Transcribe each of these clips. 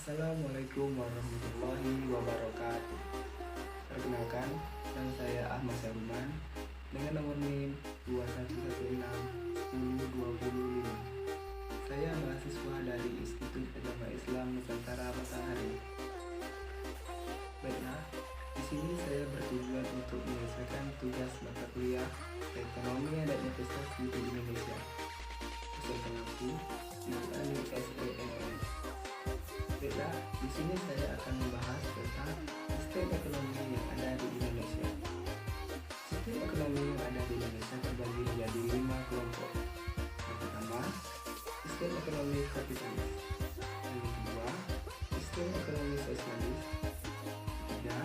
Assalamualaikum warahmatullahi wabarakatuh. Perkenalkan, nama saya Ahmad Saruman dengan nomor NIM 21161025. Saya mahasiswa dari Institut Agama Islam Nusantara Matahari. Baiklah, di sini saya bertujuan untuk menyelesaikan tugas mata kuliah Ekonomi dan Investasi di Indonesia. Peserta aku, Nurani SENN. Baiklah, di sini saya akan membahas tentang sistem ekonomi yang ada di Indonesia. Sistem ekonomi yang ada di Indonesia terbagi menjadi 5 kelompok. Yang pertama, sistem ekonomi kapitalis. Yang kedua, sistem ekonomi sosialis. Ketiga,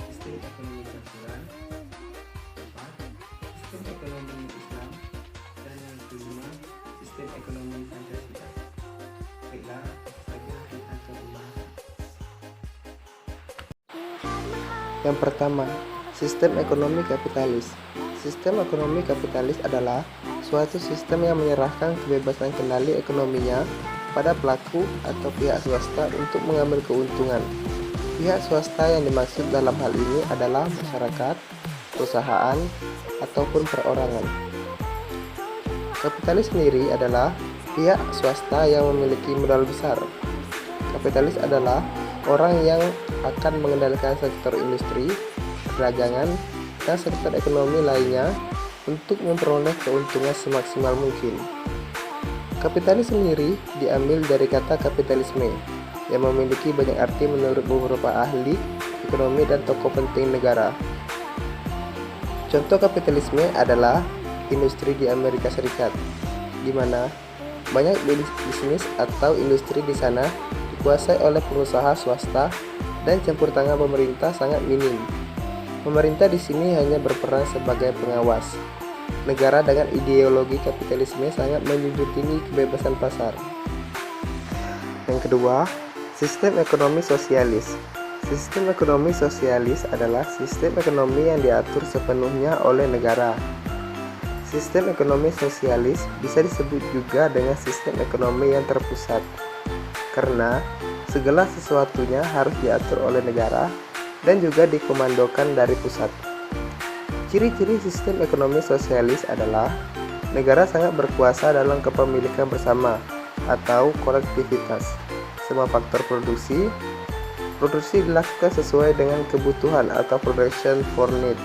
sistem ekonomi campuran. Keempat, sistem ekonomi Islam. Dan yang kelima, sistem ekonomi Pancasila. Baiklah, saja kita ke pembahasan. Yang pertama, sistem ekonomi kapitalis. Sistem ekonomi kapitalis adalah suatu sistem yang menyerahkan kebebasan kendali ekonominya pada pelaku atau pihak swasta untuk mengambil keuntungan. Pihak swasta yang dimaksud dalam hal ini adalah masyarakat, perusahaan, ataupun perorangan. Kapitalis sendiri adalah pihak swasta yang memiliki modal besar. Kapitalis adalah orang yang akan mengendalikan sektor industri, perdagangan, dan sektor ekonomi lainnya untuk memperoleh keuntungan semaksimal mungkin. Kapitalis sendiri diambil dari kata kapitalisme yang memiliki banyak arti menurut beberapa ahli ekonomi dan tokoh penting negara. Contoh kapitalisme adalah industri di Amerika Serikat, di mana banyak bisnis atau industri di sana dikuasai oleh pengusaha swasta dan campur tangan pemerintah sangat minim. Pemerintah di sini hanya berperan sebagai pengawas. Negara dengan ideologi kapitalisme sangat menjunjung tinggi kebebasan pasar. Yang kedua, sistem ekonomi sosialis. Sistem ekonomi sosialis adalah sistem ekonomi yang diatur sepenuhnya oleh negara. Sistem ekonomi sosialis bisa disebut juga dengan sistem ekonomi yang terpusat, karena segala sesuatunya harus diatur oleh negara dan juga dikomandokan dari pusat. Ciri-ciri sistem ekonomi sosialis adalah negara sangat berkuasa dalam kepemilikan bersama atau kolektivitas. Semua faktor produksi dilakukan sesuai dengan kebutuhan atau production for need.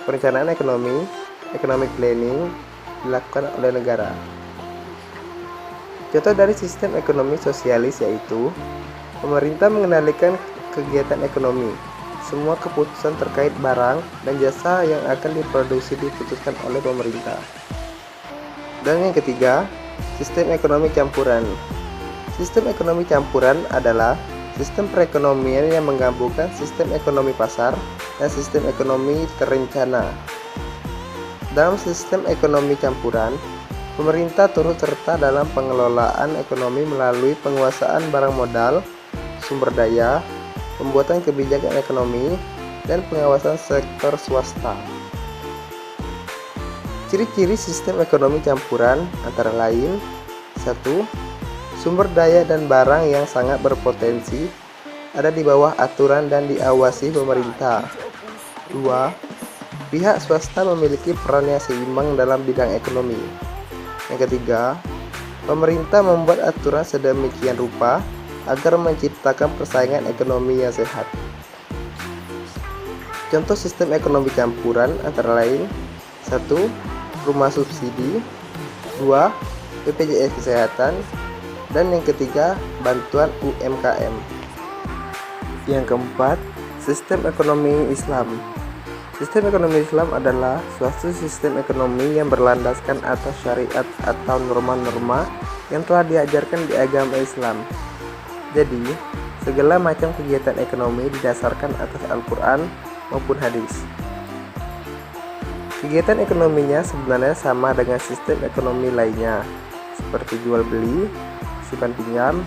Perencanaan ekonomi, economic planning, dilakukan oleh negara. Contoh dari sistem ekonomi sosialis yaitu pemerintah mengendalikan kegiatan ekonomi. Semua keputusan terkait barang dan jasa yang akan diproduksi diputuskan oleh pemerintah. Dan yang ketiga, sistem ekonomi campuran. Sistem ekonomi campuran adalah sistem perekonomian yang menggabungkan sistem ekonomi pasar dan sistem ekonomi terencana. Dalam sistem ekonomi campuran, pemerintah turut serta dalam pengelolaan ekonomi melalui penguasaan barang modal, sumber daya, pembuatan kebijakan ekonomi, dan pengawasan sektor swasta. Ciri-ciri sistem ekonomi campuran antara lain: 1. Sumber daya dan barang yang sangat berpotensi ada di bawah aturan dan diawasi pemerintah. 2. Pihak swasta memiliki peran yang seimbang dalam bidang ekonomi. Yang ketiga, pemerintah membuat aturan sedemikian rupa agar menciptakan persaingan ekonomi yang sehat. Contoh sistem ekonomi campuran antara lain: 1. Rumah subsidi, 2. BPJS Kesehatan, dan yang ketiga, bantuan UMKM. Yang keempat, sistem ekonomi Islam. Sistem ekonomi Islam adalah suatu sistem ekonomi yang berlandaskan atas syariat atau norma-norma yang telah diajarkan di agama Islam. Jadi, segala macam kegiatan ekonomi didasarkan atas Al-Quran maupun hadis. Kegiatan ekonominya sebenarnya sama dengan sistem ekonomi lainnya, seperti jual beli, simpan pinjam,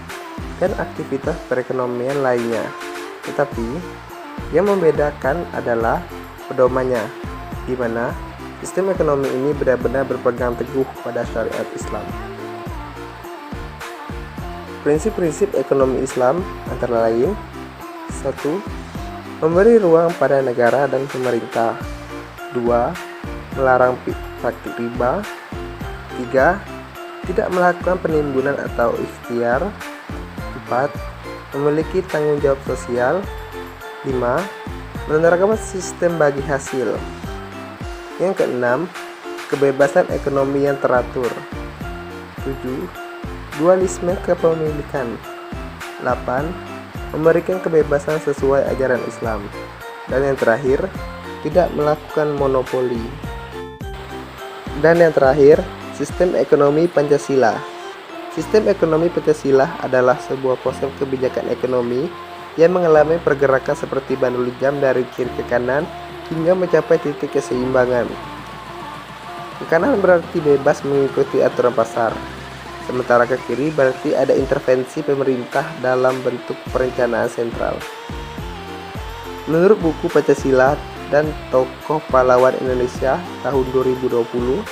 dan aktivitas perekonomian lainnya. Tetapi, yang membedakan adalah pedomannya, di mana sistem ekonomi ini benar-benar berpegang teguh pada syariat Islam. Prinsip-prinsip ekonomi Islam antara lain: 1. Memberi ruang pada negara dan pemerintah. 2. Melarang praktik riba. 3. Tidak melakukan penimbunan atau ikhtiar. 4. Memiliki tanggung jawab sosial. 5. Menerapkan sistem bagi hasil. Yang keenam, kebebasan ekonomi yang teratur. 7. Dualisme kepemilikan. 8. Memberikan kebebasan sesuai ajaran Islam. Dan yang terakhir, tidak melakukan monopoli. Dan yang terakhir, sistem ekonomi Pancasila. Sistem ekonomi Pancasila adalah sebuah konsep kebijakan ekonomi yang mengalami pergerakan seperti bandul jam dari kiri ke kanan hingga mencapai titik keseimbangan. Ke kanan berarti bebas mengikuti aturan pasar, sementara ke kiri berarti ada intervensi pemerintah dalam bentuk perencanaan sentral. Menurut buku Pancasila dan Tokoh Pahlawan Indonesia tahun 2020,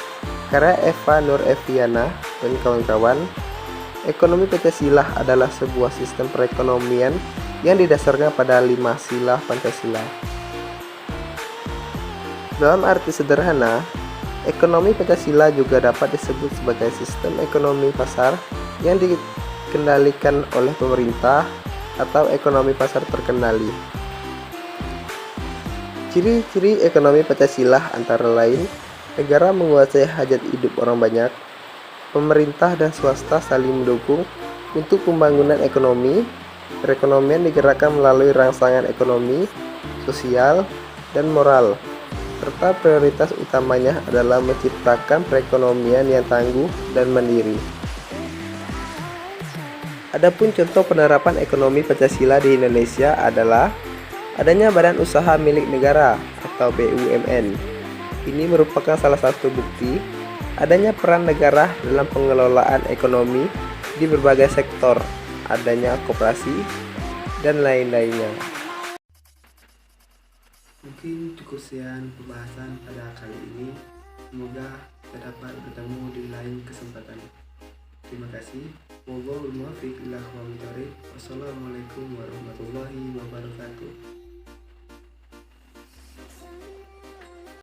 karya Eva Nur Eviana dan kawan-kawan, ekonomi Pancasila adalah sebuah sistem perekonomian yang didasarkan pada 5 sila Pancasila. Dalam arti sederhana, ekonomi Pancasila juga dapat disebut sebagai sistem ekonomi pasar yang dikendalikan oleh pemerintah atau ekonomi pasar terkendali. Ciri-ciri ekonomi Pancasila antara lain: negara menguasai hajat hidup orang banyak, pemerintah dan swasta saling mendukung untuk pembangunan ekonomi, perekonomian digerakkan melalui rangsangan ekonomi, sosial, dan moral, serta prioritas utamanya adalah menciptakan perekonomian yang tangguh dan mandiri. Adapun contoh penerapan ekonomi Pancasila di Indonesia adalah adanya Badan Usaha Milik Negara atau BUMN. Ini merupakan salah satu bukti adanya peran negara dalam pengelolaan ekonomi di berbagai sektor, adanya koperasi, dan lain-lainnya. Mungkin cukup sekian pembahasan pada kali ini. Semoga kita dapat bertemu di lain kesempatan. Terima kasih. Wassalamualaikum warahmatullahi wabarakatuh.